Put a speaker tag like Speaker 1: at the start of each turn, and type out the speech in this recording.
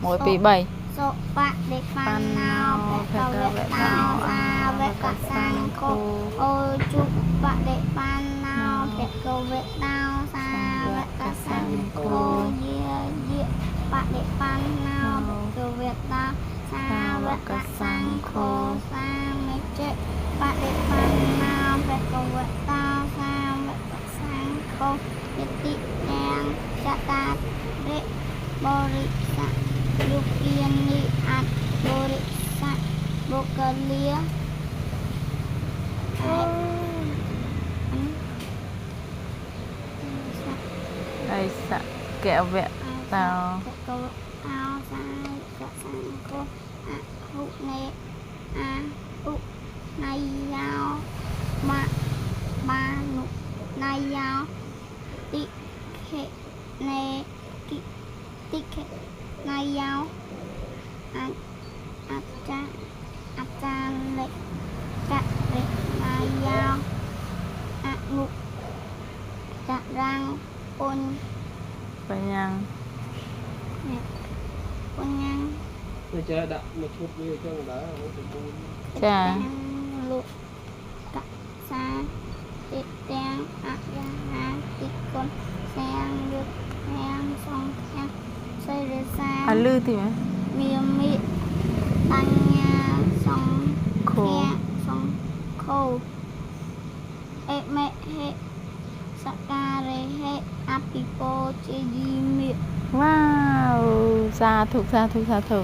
Speaker 1: 1 2 3
Speaker 2: សុបដិបណ្ណោភគវតោសាវកសង្ឃោអូជុបដិបណ្ណោភគវតោសាវកសង្ឃោយាយៈបដិបណ្ណោភគវតោសាវកសង្ឃោសាមិជ្ជៈបដិបណ្ណោភគវតោសាវកសង្ឃោយតិទាំងចតារិបរិស័កយុគានិអត្តបរិស័កបុគ្គលា
Speaker 1: អិសកវៈតោ
Speaker 2: កោអោសាកសង្ឃោអហុនេអហុណៃយោមបានុណៃយោតិខេនេកិតិខេណៃយោអចាអចាលេករិណៃយោអនុចរាំងពុញ
Speaker 1: បញ្ញ
Speaker 2: ពុញញ៉ាំ
Speaker 3: ទៅចេះដាក់មកឈុតវាអញ្ចឹងដែរទៅពូន
Speaker 1: ចា
Speaker 2: លោកកសាតិទាំងអយាហាតិគុណសាងយុទ្ធទាំងសង្ឃាសេរសា
Speaker 1: អលឺទី
Speaker 2: វាមិបញ្ញាសង្ឃាសង្ឃោអេមេហេសការេហេអភិពោជាយីមិ
Speaker 1: វ៉ាវសាធុ